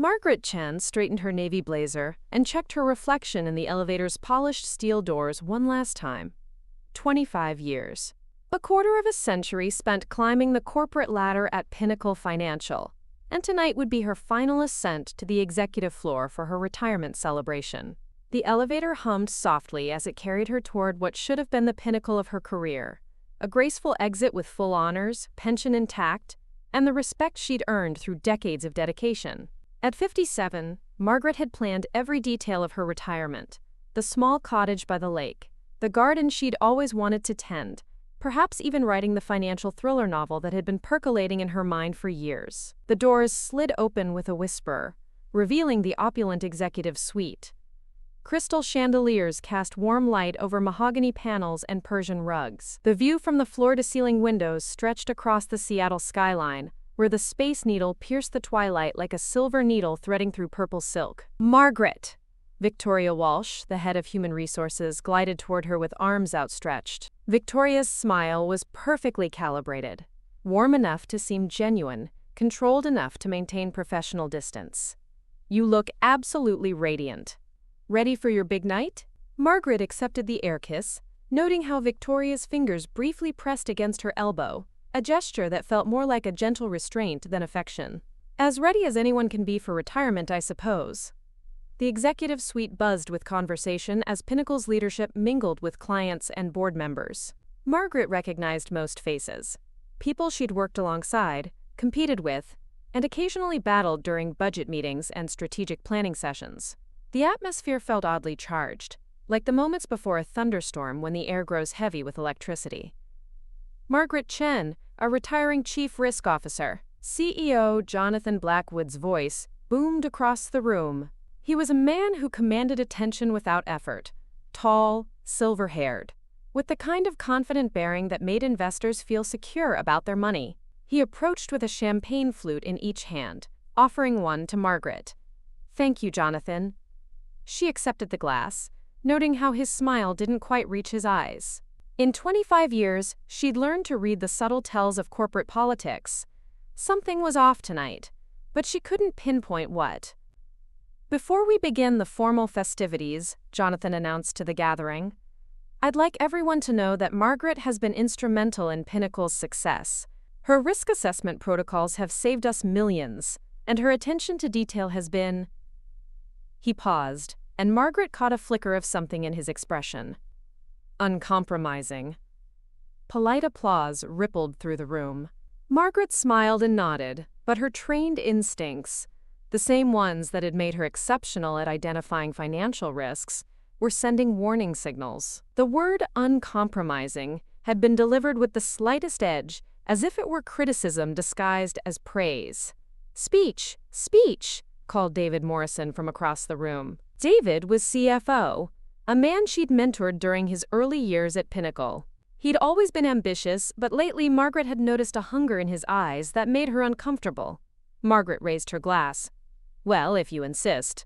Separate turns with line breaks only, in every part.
Margaret Chen straightened her navy blazer and checked her reflection in the elevator's polished steel doors one last time. 25 years. A quarter of a century spent climbing the corporate ladder at Pinnacle Financial, and tonight would be her final ascent to the executive floor for her retirement celebration. The elevator hummed softly as it carried her toward what should have been the pinnacle of her career, a graceful exit with full honors, pension intact, and the respect she'd earned through decades of dedication. At 57, Margaret had planned every detail of her retirement: the small cottage by the lake, the garden she'd always wanted to tend, perhaps even writing the financial thriller novel that had been percolating in her mind for years. The doors slid open with a whisper, revealing the opulent executive suite. Crystal chandeliers cast warm light over mahogany panels and Persian rugs. The view from the floor-to-ceiling windows stretched across the Seattle skyline, where the Space Needle pierced the twilight like a silver needle threading through purple silk. "Margaret!" Victoria Walsh, the head of Human Resources, glided toward her with arms outstretched. Victoria's smile was perfectly calibrated, warm enough to seem genuine, controlled enough to maintain professional distance. "You look absolutely radiant. Ready for your big night?" Margaret accepted the air kiss, noting how Victoria's fingers briefly pressed against her elbow, a gesture that felt more like a gentle restraint than affection. "As ready as anyone can be for retirement, I suppose." The executive suite buzzed with conversation as Pinnacle's leadership mingled with clients and board members. Margaret recognized most faces, people she'd worked alongside, competed with, and occasionally battled during budget meetings and strategic planning sessions. The atmosphere felt oddly charged, like the moments before a thunderstorm when the air grows heavy with electricity. Margaret Chen, a retiring chief risk officer, CEO Jonathan Blackwood's voice boomed across the room. He was a man who commanded attention without effort, tall, silver-haired, with the kind of confident bearing that made investors feel secure about their money. He approached with a champagne flute in each hand, offering one to Margaret. "Thank you, Jonathan." She accepted the glass, noting how his smile didn't quite reach his eyes. In 25 years, she'd learned to read the subtle tells of corporate politics. Something was off tonight, but she couldn't pinpoint what. "Before we begin the formal festivities," Jonathan announced to the gathering, "I'd like everyone to know that Margaret has been instrumental in Pinnacle's success. Her risk assessment protocols have saved us millions, and her attention to detail has been—" He paused, and Margaret caught a flicker of something in his expression. "Uncompromising." Polite applause rippled through the room. Margaret smiled and nodded, but her trained instincts, the same ones that had made her exceptional at identifying financial risks, were sending warning signals. The word uncompromising had been delivered with the slightest edge, as if it were criticism disguised as praise. "Speech! Speech!" called David Morrison from across the room. David was CFO, a man she'd mentored during his early years at Pinnacle. He'd always been ambitious, but lately Margaret had noticed a hunger in his eyes that made her uncomfortable. Margaret raised her glass. "Well, if you insist."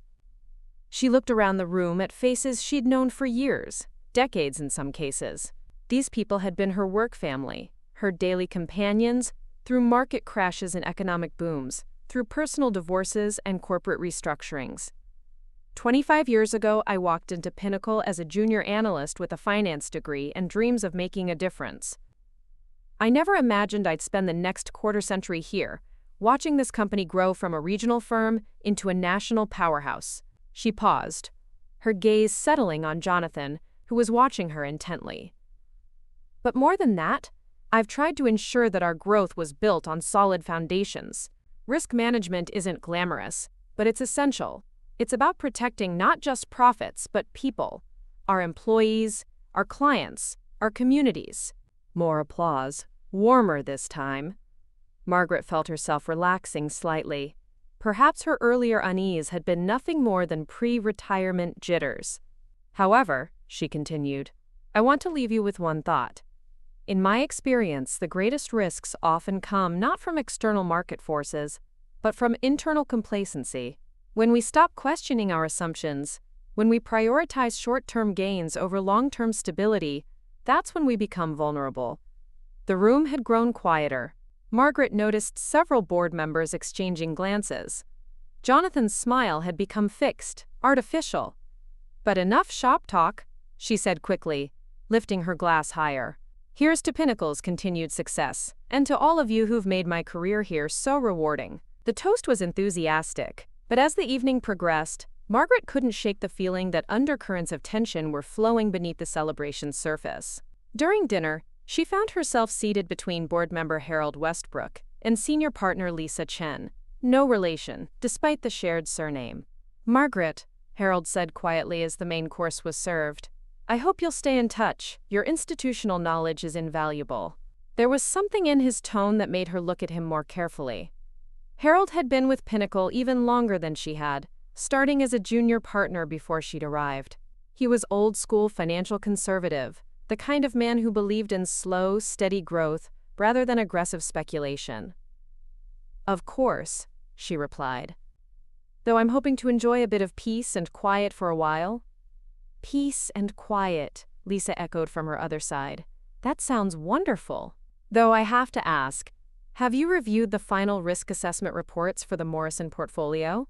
She looked around the room at faces she'd known for years, decades in some cases. These people had been her work family, her daily companions, through market crashes and economic booms, through personal divorces and corporate restructurings. 25 years ago, I walked into Pinnacle as a junior analyst with a finance degree and dreams of making a difference. I never imagined I'd spend the next quarter-century here, watching this company grow from a regional firm into a national powerhouse. She paused, her gaze settling on Jonathan, who was watching her intently. But more than that, I've tried to ensure that our growth was built on solid foundations. Risk management isn't glamorous, but it's essential. It's about protecting not just profits, but people, our employees, our clients, our communities. More applause, warmer this time. Margaret felt herself relaxing slightly. Perhaps her earlier unease had been nothing more than pre-retirement jitters. "However," she continued, "I want to leave you with one thought. In my experience, the greatest risks often come not from external market forces, but from internal complacency. When we stop questioning our assumptions, when we prioritize short-term gains over long-term stability, that's when we become vulnerable." The room had grown quieter. Margaret noticed several board members exchanging glances. Jonathan's smile had become fixed, artificial. "But enough shop talk," she said quickly, lifting her glass higher. "Here's to Pinnacle's continued success, and to all of you who've made my career here so rewarding." The toast was enthusiastic, but as the evening progressed, Margaret couldn't shake the feeling that undercurrents of tension were flowing beneath the celebration's surface. During dinner, she found herself seated between board member Harold Westbrook and senior partner Lisa Chen, no relation, despite the shared surname. "Margaret," Harold said quietly as the main course was served, "I hope you'll stay in touch. Your institutional knowledge is invaluable." There was something in his tone that made her look at him more carefully. Harold had been with Pinnacle even longer than she had, starting as a junior partner before she'd arrived. He was old-school financial conservative, the kind of man who believed in slow, steady growth rather than aggressive speculation. "Of course," she replied. "Though I'm hoping to enjoy a bit of peace and quiet for a while." "Peace and quiet," Lisa echoed from her other side. "That sounds wonderful. Though I have to ask, have you reviewed the final risk assessment reports for the Morrison portfolio?"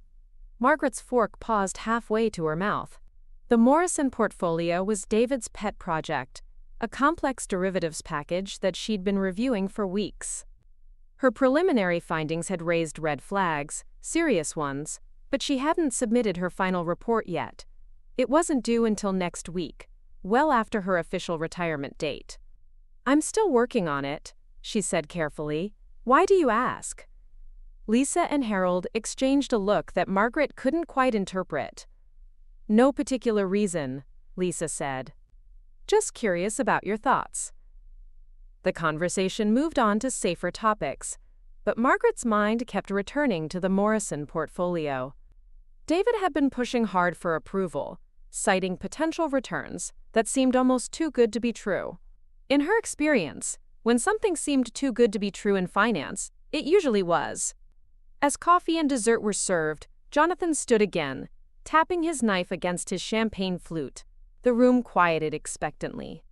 Margaret's fork paused halfway to her mouth. The Morrison portfolio was David's pet project, a complex derivatives package that she'd been reviewing for weeks. Her preliminary findings had raised red flags, serious ones, but she hadn't submitted her final report yet. It wasn't due until next week, well after her official retirement date. "I'm still working on it," she said carefully. "Why do you ask?" Lisa and Harold exchanged a look that Margaret couldn't quite interpret. "No particular reason," Lisa said. "Just curious about your thoughts." The conversation moved on to safer topics, but Margaret's mind kept returning to the Morrison portfolio. David had been pushing hard for approval, citing potential returns that seemed almost too good to be true. In her experience, when something seemed too good to be true in finance, it usually was. As coffee and dessert were served, Jonathan stood again, tapping his knife against his champagne flute. The room quieted expectantly.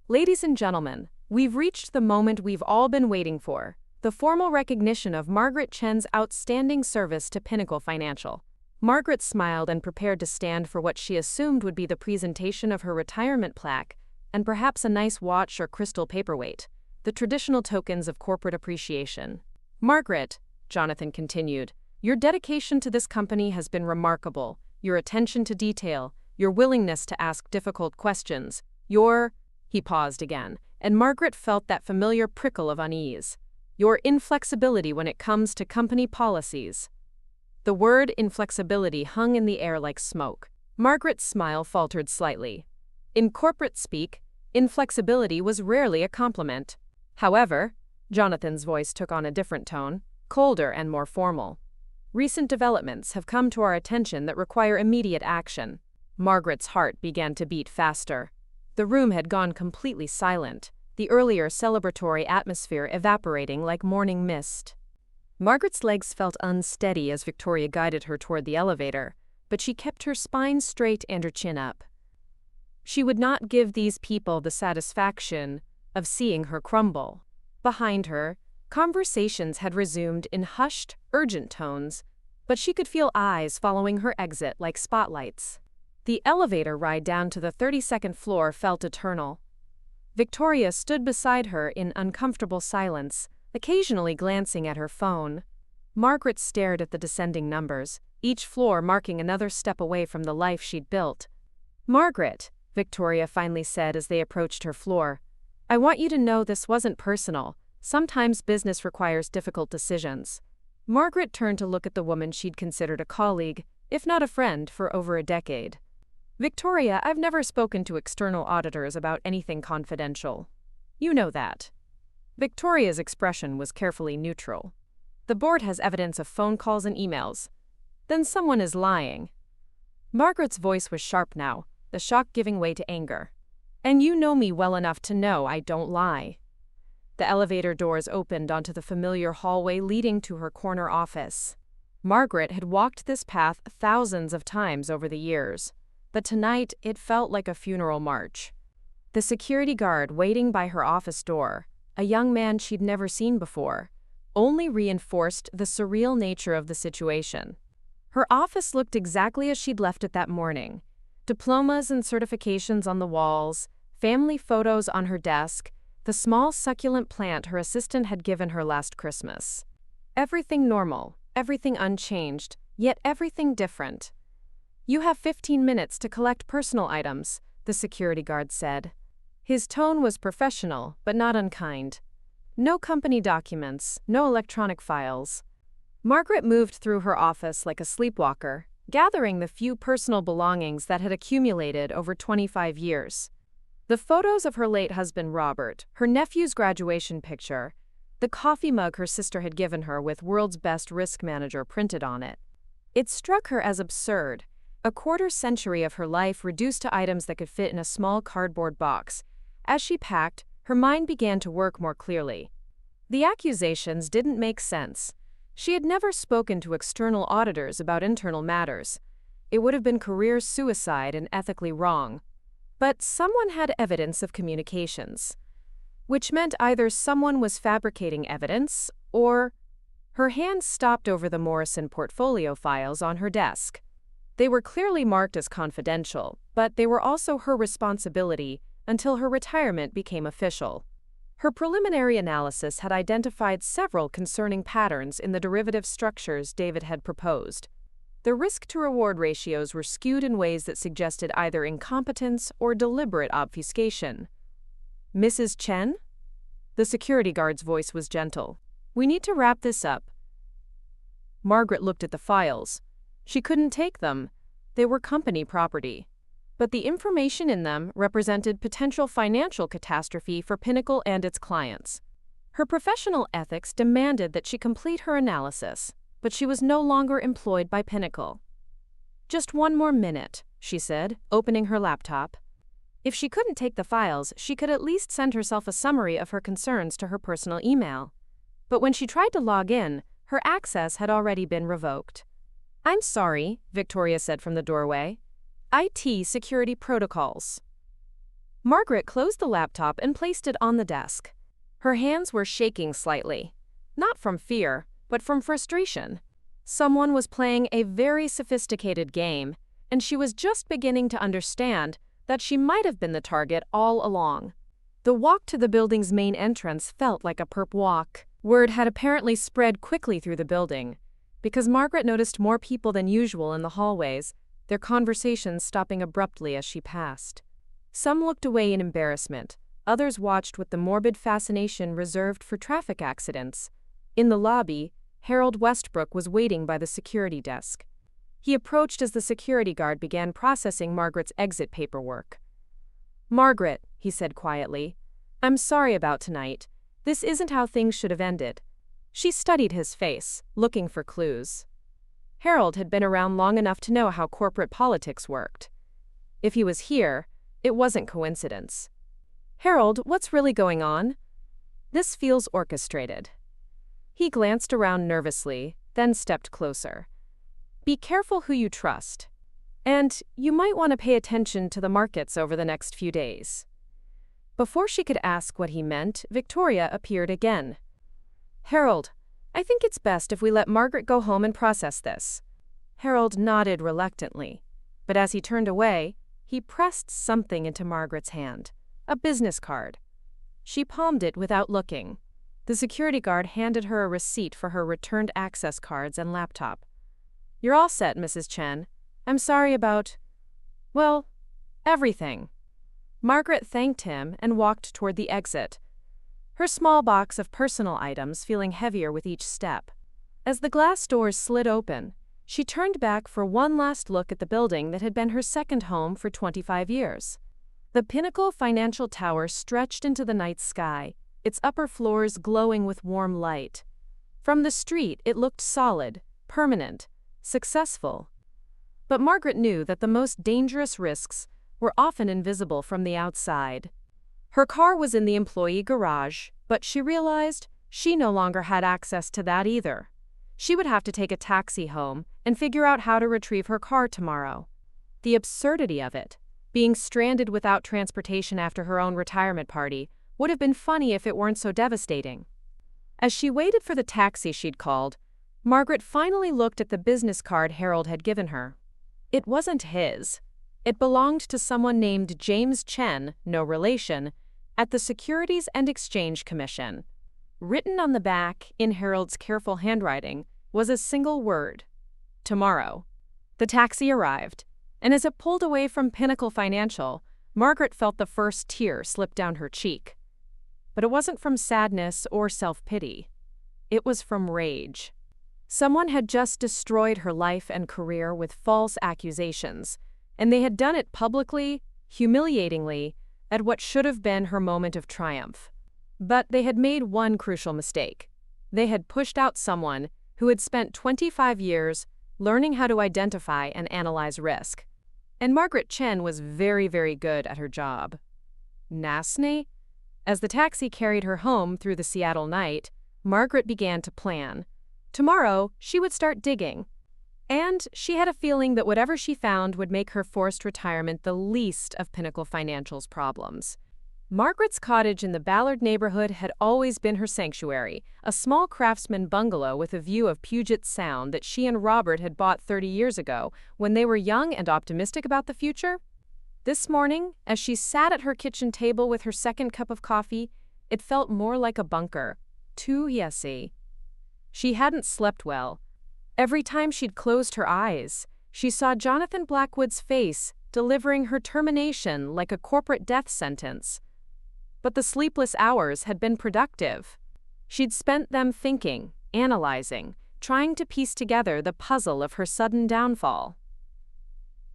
"Ladies and gentlemen, we've reached the moment we've all been waiting for, the formal recognition of Margaret Chen's outstanding service to Pinnacle Financial." Margaret smiled and prepared to stand for what she assumed would be the presentation of her retirement plaque and perhaps a nice watch or crystal paperweight, the traditional tokens of corporate appreciation. "Margaret," Jonathan continued, "your dedication to this company has been remarkable. Your attention to detail, your willingness to ask difficult questions, He paused again, and Margaret felt that familiar prickle of unease. "Your inflexibility when it comes to company policies." The word inflexibility hung in the air like smoke. Margaret's smile faltered slightly. In corporate speak, inflexibility was rarely a compliment. However, Jonathan's voice took on a different tone, colder and more formal. "Recent developments have come to our attention that require immediate action." Margaret's heart began to beat faster. The room had gone completely silent, the earlier celebratory atmosphere evaporating like morning mist. Margaret's legs felt unsteady as Victoria guided her toward the elevator, but she kept her spine straight and her chin up. She would not give these people the satisfaction of seeing her crumble. Behind her, conversations had resumed in hushed, urgent tones, but she could feel eyes following her exit like spotlights. The elevator ride down to the 32nd floor felt eternal. Victoria stood beside her in uncomfortable silence, occasionally glancing at her phone. Margaret stared at the descending numbers, each floor marking another step away from the life she'd built. "Margaret," Victoria finally said as they approached her floor, "I want you to know this wasn't personal. Sometimes business requires difficult decisions." Margaret turned to look at the woman she'd considered a colleague, if not a friend, for over a decade. "Victoria, I've never spoken to external auditors about anything confidential. You know that." Victoria's expression was carefully neutral. "The board has evidence of phone calls and emails. Then someone is lying." Margaret's voice was sharp now, the shock giving way to anger. "And you know me well enough to know I don't lie." The elevator doors opened onto the familiar hallway leading to her corner office. Margaret had walked this path thousands of times over the years, but tonight it felt like a funeral march. The security guard waiting by her office door, a young man she'd never seen before, only reinforced the surreal nature of the situation. Her office looked exactly as she'd left it that morning. Diplomas and certifications on the walls, family photos on her desk, the small succulent plant her assistant had given her last Christmas. Everything normal, everything unchanged, yet everything different. "You have 15 minutes to collect personal items," the security guard said. His tone was professional, but not unkind. No company documents, no electronic files. Margaret moved through her office like a sleepwalker, gathering the few personal belongings that had accumulated over 25 years. The photos of her late husband Robert, her nephew's graduation picture, the coffee mug her sister had given her with "World's Best Risk Manager" printed on it. It struck her as absurd. A quarter-century of her life reduced to items that could fit in a small cardboard box. As she packed, her mind began to work more clearly. The accusations didn't make sense. She had never spoken to external auditors about internal matters. It would have been career suicide and ethically wrong. But someone had evidence of communications, which meant either someone was fabricating evidence or— Her hand stopped over the Morrison portfolio files on her desk. They were clearly marked as confidential, but they were also her responsibility until her retirement became official. Her preliminary analysis had identified several concerning patterns in the derivative structures David had proposed. The risk-to-reward ratios were skewed in ways that suggested either incompetence or deliberate obfuscation. "Mrs. Chen?" The security guard's voice was gentle. "We need to wrap this up." Margaret looked at the files. She couldn't take them. They were company property. But the information in them represented potential financial catastrophe for Pinnacle and its clients. Her professional ethics demanded that she complete her analysis, but she was no longer employed by Pinnacle. "Just one more minute," she said, opening her laptop. If she couldn't take the files, she could at least send herself a summary of her concerns to her personal email. But when she tried to log in, her access had already been revoked. "I'm sorry," Victoria said from the doorway. "IT security protocols." Margaret closed the laptop and placed it on the desk. Her hands were shaking slightly. Not from fear, but from frustration. Someone was playing a very sophisticated game, and she was just beginning to understand that she might have been the target all along. The walk to the building's main entrance felt like a perp walk. Word had apparently spread quickly through the building, because Margaret noticed more people than usual in the hallways, their conversations stopping abruptly as she passed. Some looked away in embarrassment, others watched with the morbid fascination reserved for traffic accidents. In the lobby, Harold Westbrook was waiting by the security desk. He approached as the security guard began processing Margaret's exit paperwork. "Margaret," he said quietly, "I'm sorry about tonight. This isn't how things should have ended." She studied his face, looking for clues. Harold had been around long enough to know how corporate politics worked. If he was here, it wasn't coincidence. "Harold, what's really going on? This feels orchestrated." He glanced around nervously, then stepped closer. "Be careful who you trust. And you might want to pay attention to the markets over the next few days." Before she could ask what he meant, Victoria appeared again. "Harold, I think it's best if we let Margaret go home and process this." Harold nodded reluctantly, but as he turned away, he pressed something into Margaret's hand, a business card. She palmed it without looking. The security guard handed her a receipt for her returned access cards and laptop. "You're all set, Mrs. Chen. I'm sorry about, well, everything." Margaret thanked him and walked toward the exit, her small box of personal items feeling heavier with each step. As the glass doors slid open, she turned back for one last look at the building that had been her second home for 25 years. The Pinnacle Financial Tower stretched into the night sky, its upper floors glowing with warm light. From the street, it looked solid, permanent, successful. But Margaret knew that the most dangerous risks were often invisible from the outside. Her car was in the employee garage, but she realized she no longer had access to that either. She would have to take a taxi home and figure out how to retrieve her car tomorrow. The absurdity of it, being stranded without transportation after her own retirement party, would have been funny if it weren't so devastating. As she waited for the taxi she'd called, Margaret finally looked at the business card Harold had given her. It wasn't his. It belonged to someone named James Chen, no relation, at the Securities and Exchange Commission. Written on the back, in Harold's careful handwriting, was a single word: tomorrow. The taxi arrived, and as it pulled away from Pinnacle Financial, Margaret felt the first tear slip down her cheek. But it wasn't from sadness or self-pity. It was from rage. Someone had just destroyed her life and career with false accusations, and they had done it publicly, humiliatingly, at what should have been her moment of triumph. But they had made one crucial mistake. They had pushed out someone who had spent 25 years learning how to identify and analyze risk. And Margaret Chen was very, very good at her job. Nasne? As the taxi carried her home through the Seattle night, Margaret began to plan. Tomorrow, she would start digging. And she had a feeling that whatever she found would make her forced retirement the least of Pinnacle Financial's problems. Margaret's cottage in the Ballard neighborhood had always been her sanctuary, a small craftsman bungalow with a view of Puget Sound that she and Robert had bought 30 years ago when they were young and optimistic about the future. This morning, as she sat at her kitchen table with her second cup of coffee, it felt more like a bunker. Too yesy. She hadn't slept well. Every time she'd closed her eyes, she saw Jonathan Blackwood's face delivering her termination like a corporate death sentence. But the sleepless hours had been productive. She'd spent them thinking, analyzing, trying to piece together the puzzle of her sudden downfall.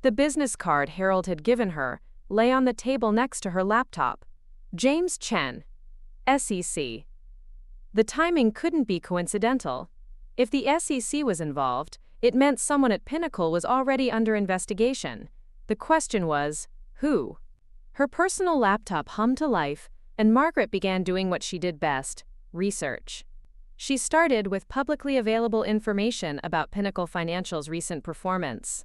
The business card Harold had given her lay on the table next to her laptop. James Chen, SEC. The timing couldn't be coincidental. If the SEC was involved, it meant someone at Pinnacle was already under investigation. The question was, who? Her personal laptop hummed to life, and Margaret began doing what she did best: research. She started with publicly available information about Pinnacle Financial's recent performance.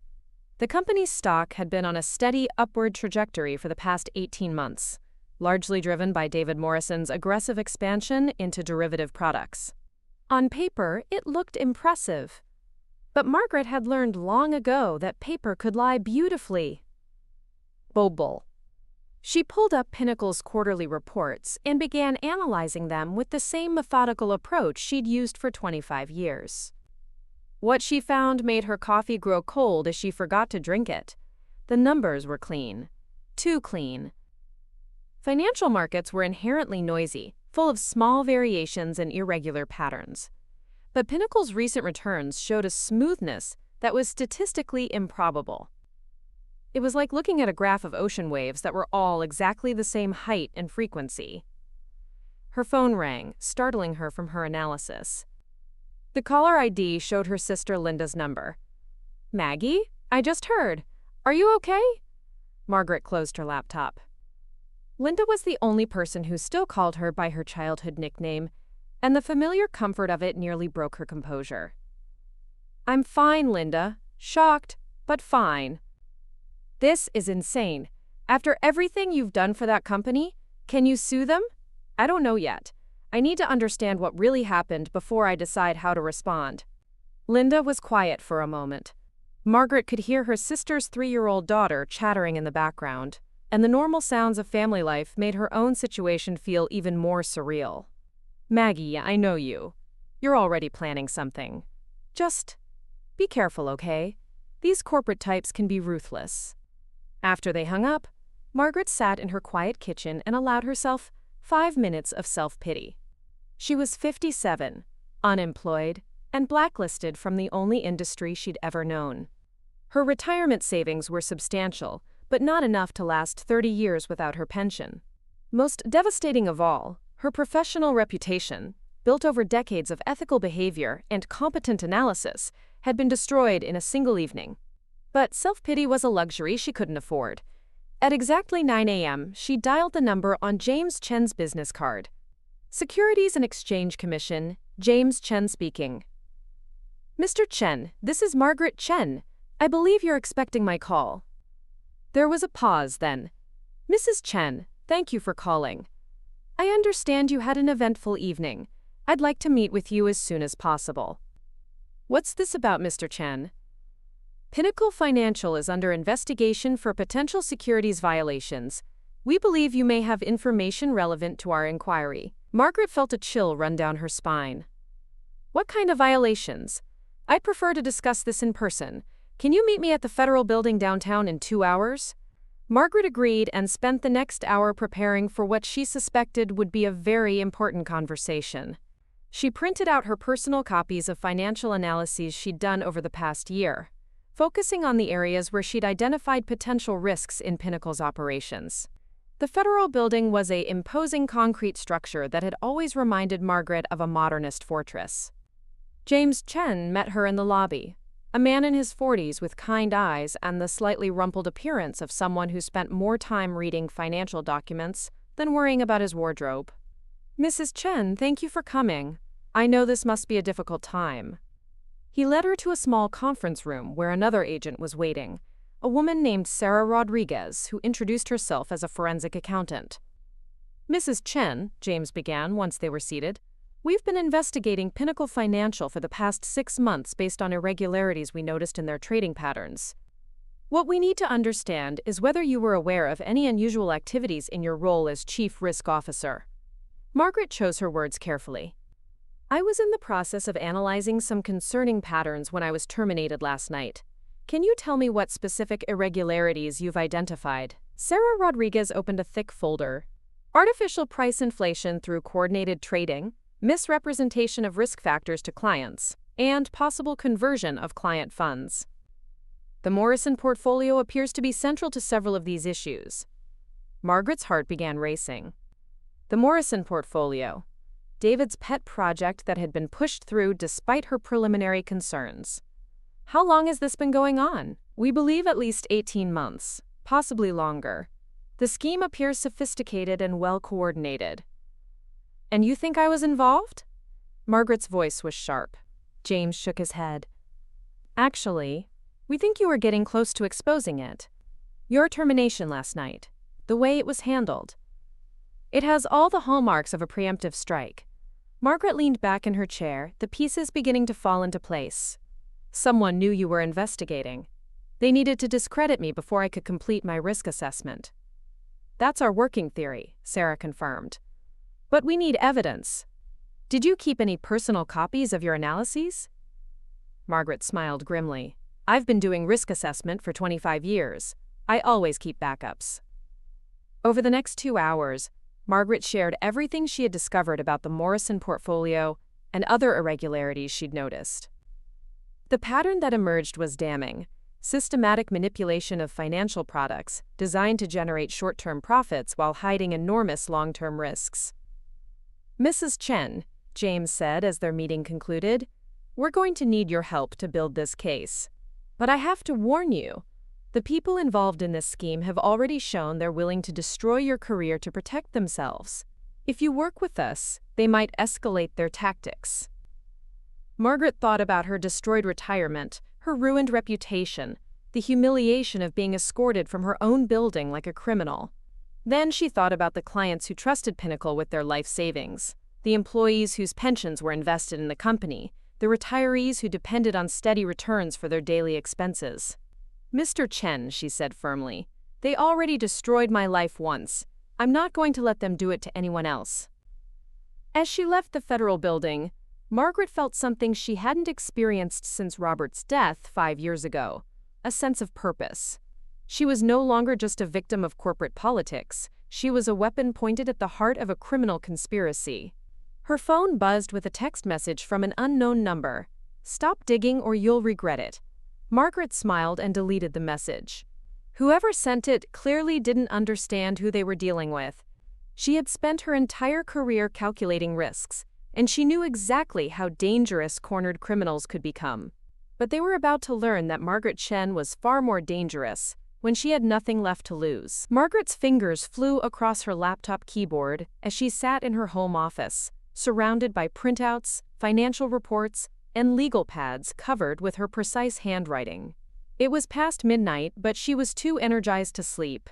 The company's stock had been on a steady upward trajectory for the past 18 months, largely driven by David Morrison's aggressive expansion into derivative products. On paper, it looked impressive. But Margaret had learned long ago that paper could lie beautifully. Bobble. She pulled up Pinnacle's quarterly reports and began analyzing them with the same methodical approach she'd used for 25 years. What she found made her coffee grow cold as she forgot to drink it. The numbers were clean. Too clean. Financial markets were inherently noisy, full of small variations and irregular patterns. But Pinnacle's recent returns showed a smoothness that was statistically improbable. It was like looking at a graph of ocean waves that were all exactly the same height and frequency. Her phone rang, startling her from her analysis. The caller ID showed her sister Linda's number. "Maggie, I just heard. Are you okay?" Margaret closed her laptop. Linda was the only person who still called her by her childhood nickname, and the familiar comfort of it nearly broke her composure. "I'm fine, Linda. Shocked, but fine." "This is insane. After everything you've done for that company, can you sue them?" "I don't know yet. I need to understand what really happened before I decide how to respond." Linda was quiet for a moment. Margaret could hear her sister's 3-year-old daughter chattering in the background, and the normal sounds of family life made her own situation feel even more surreal. "Maggie, I know you. You're already planning something. Just be careful, okay? These corporate types can be ruthless." After they hung up, Margaret sat in her quiet kitchen and allowed herself 5 minutes of self-pity. She was 57, unemployed, and blacklisted from the only industry she'd ever known. Her retirement savings were substantial, but not enough to last 30 years without her pension. Most devastating of all, her professional reputation, built over decades of ethical behavior and competent analysis, had been destroyed in a single evening. But self-pity was a luxury she couldn't afford. At exactly 9 a.m., she dialed the number on James Chen's business card. "Securities and Exchange Commission, James Chen speaking." "Mr. Chen, this is Margaret Chen. I believe you're expecting my call." There was a pause then. "Mrs. Chen, thank you for calling. I understand you had an eventful evening. I'd like to meet with you as soon as possible." What's this about, Mr. Chen? Pinnacle Financial is under investigation for potential securities violations. We believe you may have information relevant to our inquiry. Margaret felt a chill run down her spine. What kind of violations? I'd prefer to discuss this in person. Can you meet me at the Federal Building downtown in 2 hours? Margaret agreed and spent the next hour preparing for what she suspected would be a very important conversation. She printed out her personal copies of financial analyses she'd done over the past year, focusing on the areas where she'd identified potential risks in Pinnacle's operations. The Federal Building was an imposing concrete structure that had always reminded Margaret of a modernist fortress. James Chen met her in the lobby, a man in his 40s with kind eyes and the slightly rumpled appearance of someone who spent more time reading financial documents than worrying about his wardrobe. Mrs. Chen, thank you for coming. I know this must be a difficult time. He led her to a small conference room where another agent was waiting, a woman named Sarah Rodriguez, who introduced herself as a forensic accountant. Mrs. Chen, James began once they were seated, we've been investigating Pinnacle Financial for the past 6 months based on irregularities we noticed in their trading patterns. What we need to understand is whether you were aware of any unusual activities in your role as Chief Risk Officer. Margaret chose her words carefully. I was in the process of analyzing some concerning patterns when I was terminated last night. Can you tell me what specific irregularities you've identified? Sarah Rodriguez opened a thick folder. Artificial price inflation through coordinated trading, misrepresentation of risk factors to clients, and possible conversion of client funds. The Morrison portfolio appears to be central to several of these issues. Margaret's heart began racing. The Morrison portfolio, David's pet project that had been pushed through despite her preliminary concerns. How long has this been going on? We believe at least 18 months, possibly longer. The scheme appears sophisticated and well-coordinated. And you think I was involved? Margaret's voice was sharp. James shook his head. Actually, we think you were getting close to exposing it. Your termination last night, the way it was handled. It has all the hallmarks of a preemptive strike. Margaret leaned back in her chair, the pieces beginning to fall into place. Someone knew you were investigating. They needed to discredit me before I could complete my risk assessment. That's our working theory, Sarah confirmed. But we need evidence. Did you keep any personal copies of your analyses? Margaret smiled grimly. I've been doing risk assessment for 25 years. I always keep backups. Over the next 2 hours, Margaret shared everything she had discovered about the Morrison portfolio and other irregularities she'd noticed. The pattern that emerged was damning: systematic manipulation of financial products designed to generate short-term profits while hiding enormous long-term risks. Mrs. Chen, James said as their meeting concluded, we're going to need your help to build this case. But I have to warn you, the people involved in this scheme have already shown they're willing to destroy your career to protect themselves. If you work with us, they might escalate their tactics. Margaret thought about her destroyed retirement, her ruined reputation, the humiliation of being escorted from her own building like a criminal. Then she thought about the clients who trusted Pinnacle with their life savings, the employees whose pensions were invested in the company, the retirees who depended on steady returns for their daily expenses. Mr. Chen, she said firmly, they already destroyed my life once. I'm not going to let them do it to anyone else. As she left the Federal Building, Margaret felt something she hadn't experienced since Robert's death 5 years ago, a sense of purpose. She was no longer just a victim of corporate politics. She was a weapon pointed at the heart of a criminal conspiracy. Her phone buzzed with a text message from an unknown number. Stop digging or you'll regret it. Margaret smiled and deleted the message. Whoever sent it clearly didn't understand who they were dealing with. She had spent her entire career calculating risks, and she knew exactly how dangerous cornered criminals could become. But they were about to learn that Margaret Chen was far more dangerous when she had nothing left to lose. Margaret's fingers flew across her laptop keyboard as she sat in her home office, surrounded by printouts, financial reports, and legal pads covered with her precise handwriting. It was past midnight, but she was too energized to sleep.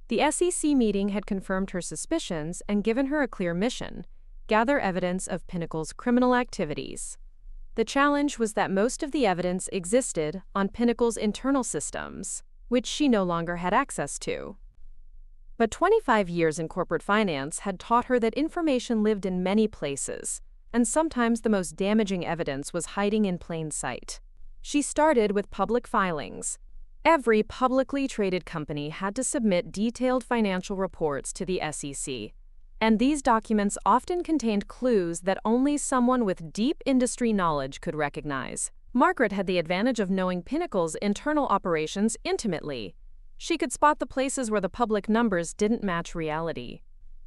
The SEC meeting had confirmed her suspicions and given her a clear mission: gather evidence of Pinnacle's criminal activities. The challenge was that most of the evidence existed on Pinnacle's internal systems, which she no longer had access to. But 25 years in corporate finance had taught her that information lived in many places, and sometimes the most damaging evidence was hiding in plain sight. She started with public filings. Every publicly traded company had to submit detailed financial reports to the SEC, and these documents often contained clues that only someone with deep industry knowledge could recognize. Margaret had the advantage of knowing Pinnacle's internal operations intimately. She could spot the places where the public numbers didn't match reality.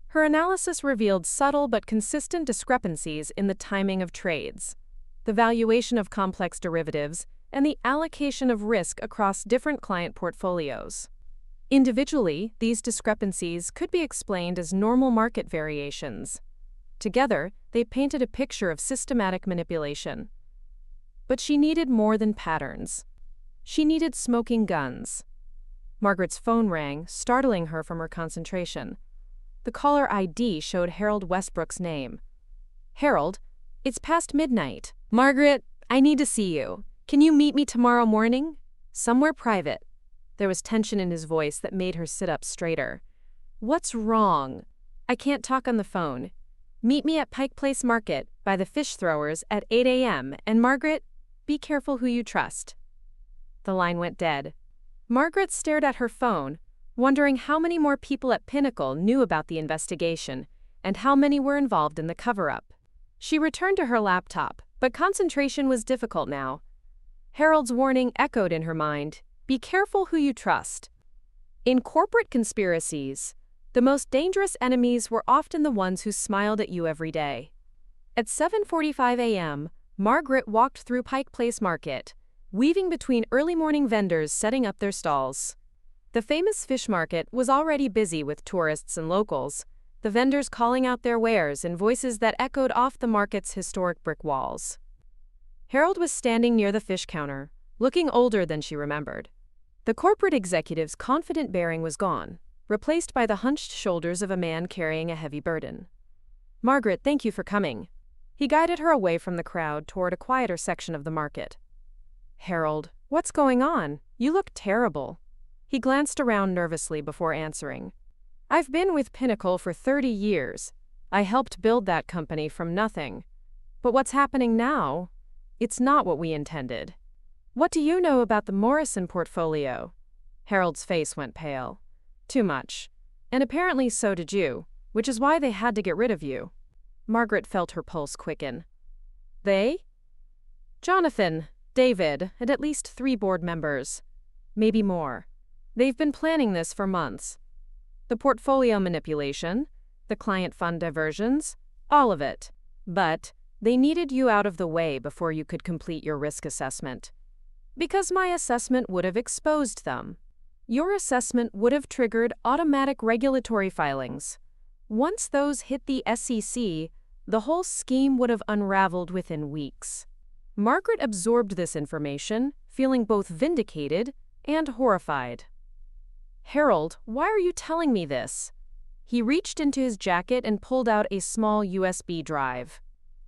Her analysis revealed subtle but consistent discrepancies in the timing of trades, the valuation of complex derivatives, and the allocation of risk across different client portfolios. Individually, these discrepancies could be explained as normal market variations. Together, they painted a picture of systematic manipulation. But she needed more than patterns. She needed smoking guns. Margaret's phone rang, startling her from her concentration. The caller ID showed Harold Westbrook's name. "Harold, it's past midnight. Margaret, I need to see you. Can you meet me tomorrow morning? Somewhere private." There was tension in his voice that made her sit up straighter. "What's wrong?" "I can't talk on the phone. Meet me at Pike Place Market by the fish throwers at 8 a.m. and Margaret, be careful who you trust." The line went dead. Margaret stared at her phone, wondering how many more people at Pinnacle knew about the investigation and how many were involved in the cover-up. She returned to her laptop, but concentration was difficult now. Harold's warning echoed in her mind, "Be careful who you trust." In corporate conspiracies, the most dangerous enemies were often the ones who smiled at you every day. At 7:45 a.m., Margaret walked through Pike Place Market, weaving between early morning vendors setting up their stalls. The famous fish market was already busy with tourists and locals, the vendors calling out their wares in voices that echoed off the market's historic brick walls. Harold was standing near the fish counter, looking older than she remembered. The corporate executive's confident bearing was gone, replaced by the hunched shoulders of a man carrying a heavy burden. "Margaret, thank you for coming." He guided her away from the crowd toward a quieter section of the market. "Harold, what's going on? You look terrible." He glanced around nervously before answering. "I've been with Pinnacle for 30 years. I helped build that company from nothing. But what's happening now? It's not what we intended." "What do you know about the Morrison portfolio?" Harold's face went pale. "Too much. And apparently so did you, which is why they had to get rid of you." Margaret felt her pulse quicken. "They?" "Jonathan, David, and at least 3 board members. Maybe more. They've been planning this for months. The portfolio manipulation, the client fund diversions, all of it. But they needed you out of the way before you could complete your risk assessment. Because my assessment would have exposed them. Your assessment would have triggered automatic regulatory filings. Once those hit the SEC, the whole scheme would have unraveled within weeks." Margaret absorbed this information, feeling both vindicated and horrified. "Harold, why are you telling me this?" He reached into his jacket and pulled out a small USB drive.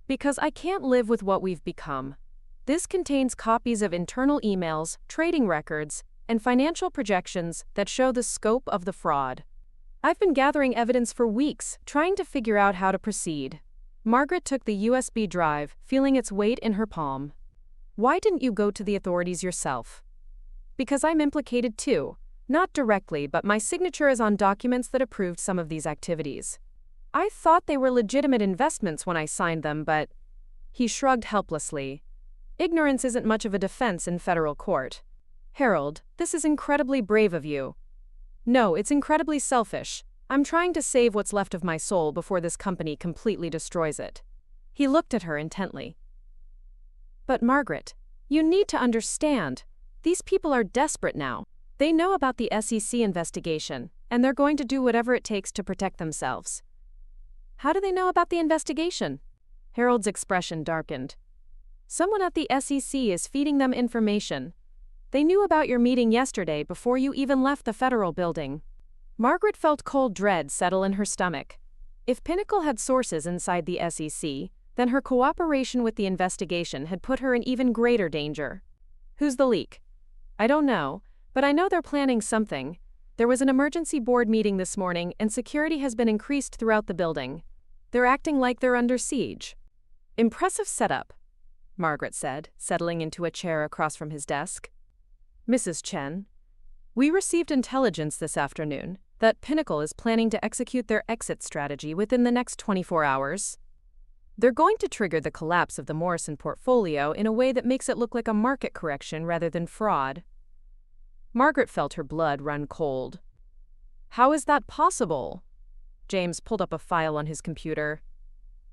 "Because I can't live with what we've become. This contains copies of internal emails, trading records, and financial projections that show the scope of the fraud. I've been gathering evidence for weeks, trying to figure out how to proceed." Margaret took the USB drive, feeling its weight in her palm. "Why didn't you go to the authorities yourself?" "Because I'm implicated too. Not directly, but my signature is on documents that approved some of these activities. I thought they were legitimate investments when I signed them, but..." He shrugged helplessly. "Ignorance isn't much of a defense in federal court." "Harold, this is incredibly brave of you." "No, it's incredibly selfish. I'm trying to save what's left of my soul before this company completely destroys it." He looked at her intently. "But Margaret, you need to understand. These people are desperate now. They know about the SEC investigation, and they're going to do whatever it takes to protect themselves." "How do they know about the investigation?" Harold's expression darkened. "Someone at the SEC is feeding them information. They knew about your meeting yesterday before you even left the federal building." Margaret felt cold dread settle in her stomach. If Pinnacle had sources inside the SEC, then her cooperation with the investigation had put her in even greater danger. Who's the leak? I don't know, but I know they're planning something. There was an emergency board meeting this morning, and security has been increased throughout the building. They're acting like they're under siege. Impressive setup, Margaret said, settling into a chair across from his desk. Mrs. Chen, we received intelligence this afternoon that Pinnacle is planning to execute their exit strategy within the next 24 hours. They're going to trigger the collapse of the Morrison portfolio in a way that makes it look like a market correction rather than fraud. Margaret felt her blood run cold. How is that possible? James pulled up a file on his computer.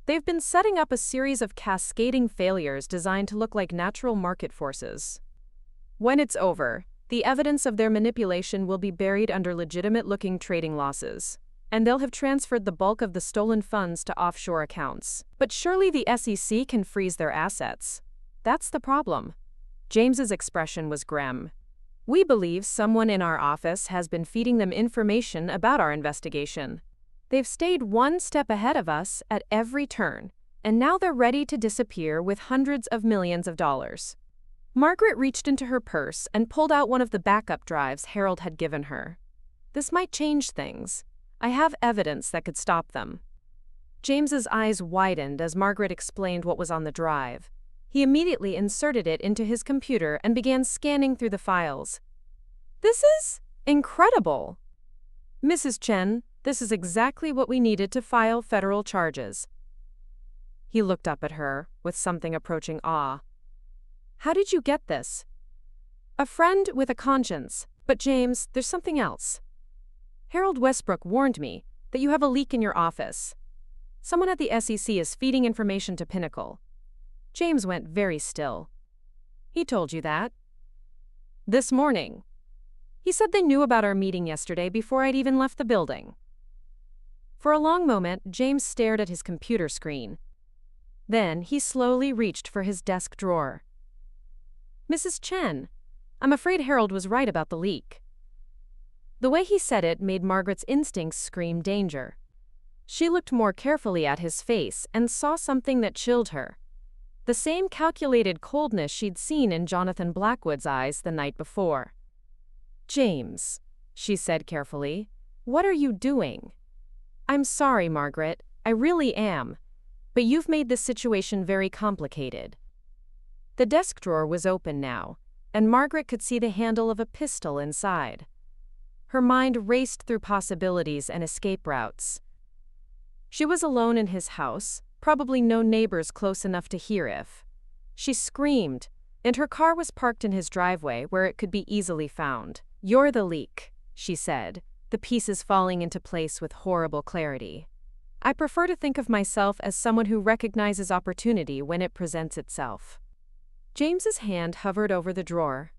They've been setting up a series of cascading failures designed to look like natural market forces. When it's over, the evidence of their manipulation will be buried under legitimate-looking trading losses, and they'll have transferred the bulk of the stolen funds to offshore accounts. But surely the SEC can freeze their assets. That's the problem. James's expression was grim. We believe someone in our office has been feeding them information about our investigation. They've stayed one step ahead of us at every turn, and now they're ready to disappear with hundreds of millions of dollars. Margaret reached into her purse and pulled out one of the backup drives Harold had given her. This might change things. I have evidence that could stop them. James's eyes widened as Margaret explained what was on the drive. He immediately inserted it into his computer and began scanning through the files. This is incredible! Mrs. Chen, this is exactly what we needed to file federal charges. He looked up at her with something approaching awe. How did you get this? A friend with a conscience. But James, there's something else. Harold Westbrook warned me that you have a leak in your office. Someone at the SEC is feeding information to Pinnacle. James went very still. He told you that? This morning. He said they knew about our meeting yesterday before I'd even left the building. For a long moment, James stared at his computer screen. Then he slowly reached for his desk drawer. Mrs. Chen, I'm afraid Harold was right about the leak. The way he said it made Margaret's instincts scream danger. She looked more carefully at his face and saw something that chilled her. The same calculated coldness she'd seen in Jonathan Blackwood's eyes the night before. James, she said carefully, what are you doing? I'm sorry, Margaret, I really am. But you've made this situation very complicated. The desk drawer was open now, and Margaret could see the handle of a pistol inside. Her mind raced through possibilities and escape routes. She was alone in his house, probably no neighbors close enough to hear if. She screamed, and her car was parked in his driveway where it could be easily found. You're the leak, she said, the pieces falling into place with horrible clarity. I prefer to think of myself as someone who recognizes opportunity when it presents itself. James's hand hovered over the drawer.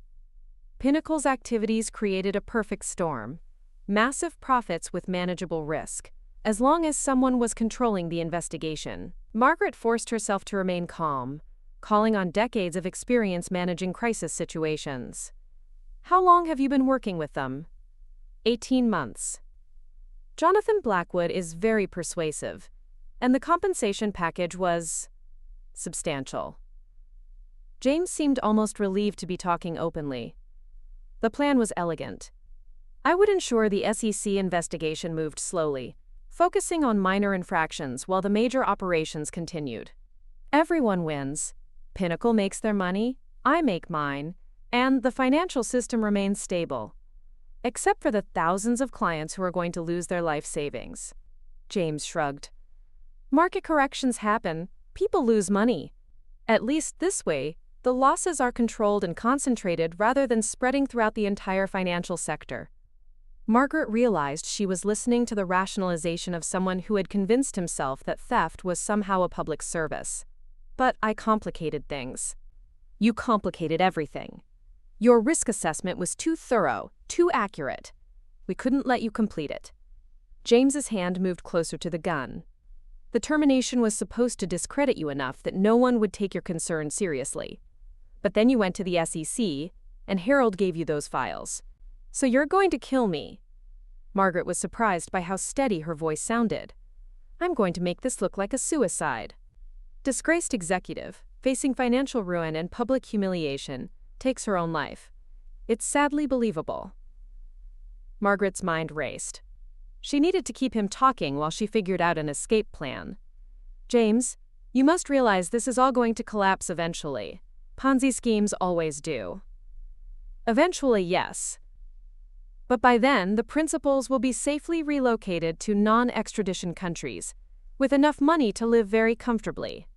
Pinnacle's activities created a perfect storm. Massive profits with manageable risk, as long as someone was controlling the investigation. Margaret forced herself to remain calm, calling on decades of experience managing crisis situations. How long have you been working with them? 18 months. Jonathan Blackwood is very persuasive, and the compensation package was substantial. James seemed almost relieved to be talking openly. The plan was elegant. I would ensure the SEC investigation moved slowly, focusing on minor infractions while the major operations continued. Everyone wins. Pinnacle makes their money, I make mine, and the financial system remains stable. Except for the thousands of clients who are going to lose their life savings. James shrugged. Market corrections happen, people lose money. At least this way, the losses are controlled and concentrated rather than spreading throughout the entire financial sector. Margaret realized she was listening to the rationalization of someone who had convinced himself that theft was somehow a public service. But I complicated things. You complicated everything. Your risk assessment was too thorough, too accurate. We couldn't let you complete it. James's hand moved closer to the gun. The termination was supposed to discredit you enough that no one would take your concern seriously. But then you went to the SEC, and Harold gave you those files. So you're going to kill me. Margaret was surprised by how steady her voice sounded. I'm going to make this look like a suicide. Disgraced executive, facing financial ruin and public humiliation, takes her own life. It's sadly believable. Margaret's mind raced. She needed to keep him talking while she figured out an escape plan. James, you must realize this is all going to collapse eventually. Ponzi schemes always do. Eventually, yes. But by then, the principals will be safely relocated to non-extradition countries, with enough money to live very comfortably.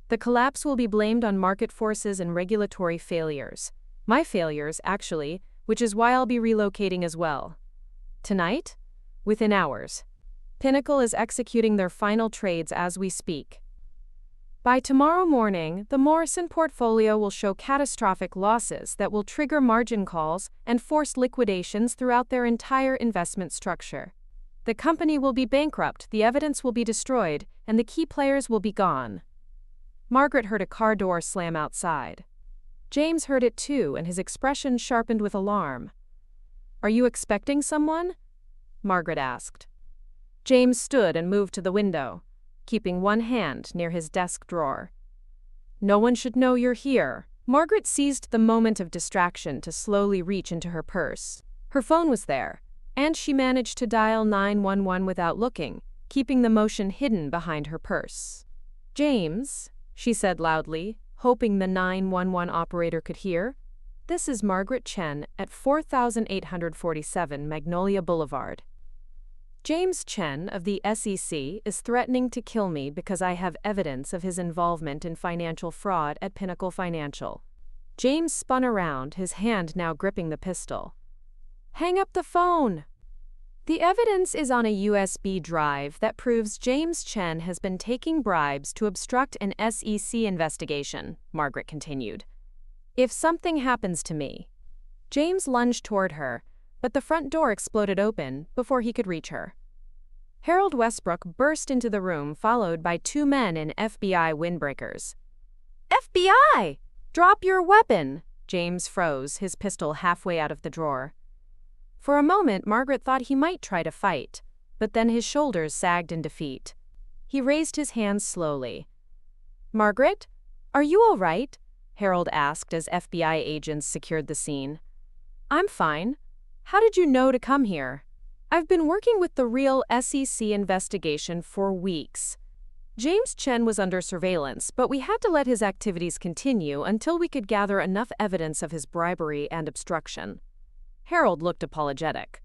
The collapse will be blamed on market forces and regulatory failures. My failures, actually, which is why I'll be relocating as well. Tonight? Within hours. Pinnacle is executing their final trades as we speak. By tomorrow morning, the Morrison portfolio will show catastrophic losses that will trigger margin calls and forced liquidations throughout their entire investment structure. The company will be bankrupt, the evidence will be destroyed, and the key players will be gone. Margaret heard a car door slam outside. James heard it too, and his expression sharpened with alarm. "Are you expecting someone?" Margaret asked. James stood and moved to the window, keeping one hand near his desk drawer. "No one should know you're here." Margaret seized the moment of distraction to slowly reach into her purse. Her phone was there, and she managed to dial 911 without looking, keeping the motion hidden behind her purse. "James," she said loudly, hoping the 911 operator could hear, "this is Margaret Chen at 4847 Magnolia Boulevard. James Chen of the SEC is threatening to kill me because I have evidence of his involvement in financial fraud at Pinnacle Financial." James spun around, his hand now gripping the pistol. "Hang up the phone!" "The evidence is on a USB drive that proves James Chen has been taking bribes to obstruct an SEC investigation," Margaret continued. "If something happens to me..." James lunged toward her, but the front door exploded open before he could reach her. Harold Westbrook burst into the room, followed by two men in FBI windbreakers. "FBI! Drop your weapon!" James froze, his pistol halfway out of the drawer. For a moment, Margaret thought he might try to fight, but then his shoulders sagged in defeat. He raised his hands slowly. "Margaret, are you all right?" Harold asked as FBI agents secured the scene. "I'm fine. How did you know to come here?" "I've been working with the real SEC investigation for weeks. James Chen was under surveillance, but we had to let his activities continue until we could gather enough evidence of his bribery and obstruction." Harold looked apologetic.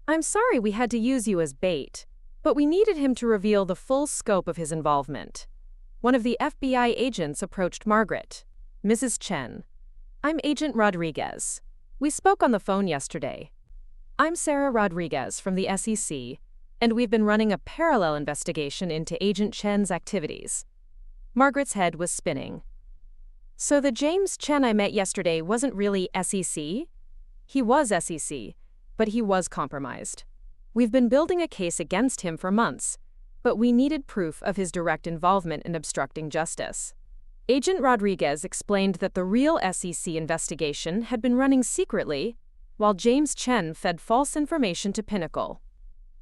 "I'm sorry we had to use you as bait, but we needed him to reveal the full scope of his involvement." One of the FBI agents approached Margaret. "Mrs. Chen, I'm Agent Rodriguez. We spoke on the phone yesterday. I'm Sarah Rodriguez from the SEC, and we've been running a parallel investigation into Agent Chen's activities." Margaret's head was spinning. "So the James Chen I met yesterday wasn't really SEC?" "He was SEC, but he was compromised. We've been building a case against him for months, but we needed proof of his direct involvement in obstructing justice." Agent Rodriguez explained that the real SEC investigation had been running secretly, while James Chen fed false information to Pinnacle.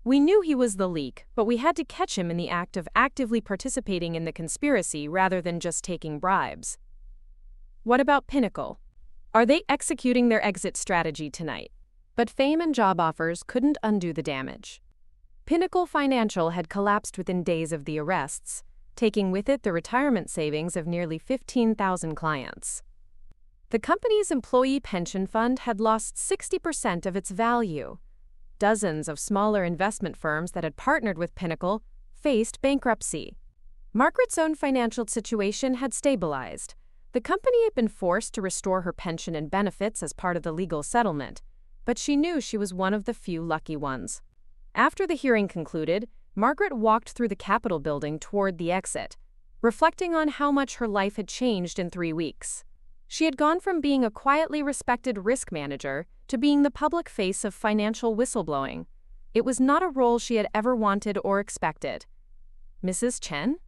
"We knew he was the leak, but we had to catch him in the act of actively participating in the conspiracy rather than just taking bribes." "What about Pinnacle? Are they executing their exit strategy tonight?" But fame and job offers couldn't undo the damage. Pinnacle Financial had collapsed within days of the arrests, taking with it the retirement savings of nearly 15,000 clients. The company's employee pension fund had lost 60% of its value. Dozens of smaller investment firms that had partnered with Pinnacle faced bankruptcy. Margaret's own financial situation had stabilized. The company had been forced to restore her pension and benefits as part of the legal settlement, but she knew she was one of the few lucky ones. After the hearing concluded, Margaret walked through the Capitol building toward the exit, reflecting on how much her life had changed in 3 weeks. She had gone from being a quietly respected risk manager to being the public face of financial whistleblowing. It was not a role she had ever wanted or expected. "Mrs. Chen?"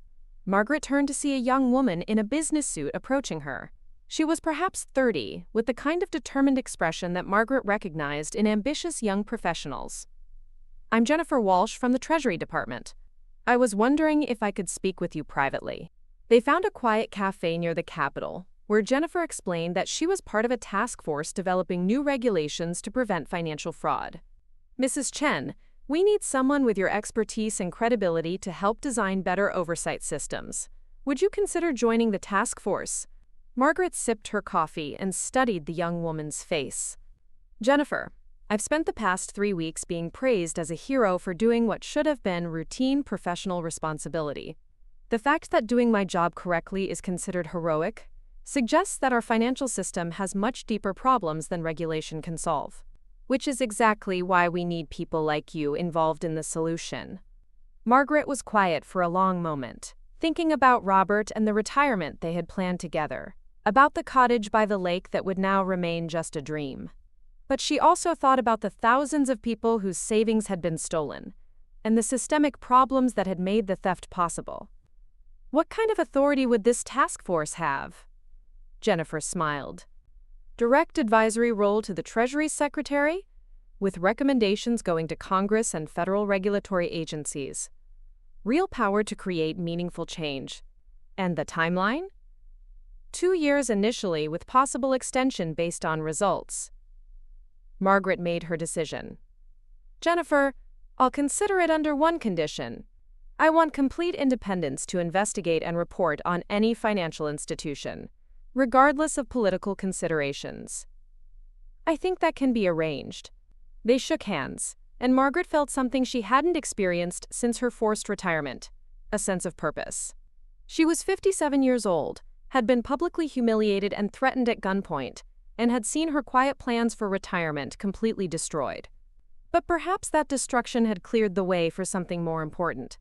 Margaret turned to see a young woman in a business suit approaching her. She was perhaps 30, with the kind of determined expression that Margaret recognized in ambitious young professionals. "I'm Jennifer Walsh from the Treasury Department. I was wondering if I could speak with you privately." They found a quiet cafe near the Capitol, where Jennifer explained that she was part of a task force developing new regulations to prevent financial fraud. "Mrs. Chen, we need someone with your expertise and credibility to help design better oversight systems. Would you consider joining the task force?" Margaret sipped her coffee and studied the young woman's face. "Jennifer, I've spent the past 3 weeks being praised as a hero for doing what should have been routine professional responsibility. The fact that doing my job correctly is considered heroic suggests that our financial system has much deeper problems than regulation can solve. Which is exactly why we need people like you involved in the solution." Margaret was quiet for a long moment, thinking about Robert and the retirement they had planned together, about the cottage by the lake that would now remain just a dream. But she also thought about the thousands of people whose savings had been stolen, and the systemic problems that had made the theft possible. What kind of authority would this task force have? Jennifer smiled. Direct advisory role to the Treasury Secretary, with recommendations going to Congress and federal regulatory agencies. Real power to create meaningful change. And the timeline? 2 years initially, with possible extension based on results. Margaret made her decision. "Jennifer, I'll consider it under one condition. I want complete independence to investigate and report on any financial institution, regardless of political considerations." "I think that can be arranged." They shook hands, and Margaret felt something she hadn't experienced since her forced retirement, a sense of purpose. She was 57 years old, had been publicly humiliated and threatened at gunpoint, and had seen her quiet plans for retirement completely destroyed. But perhaps that destruction had cleared the way for something more important.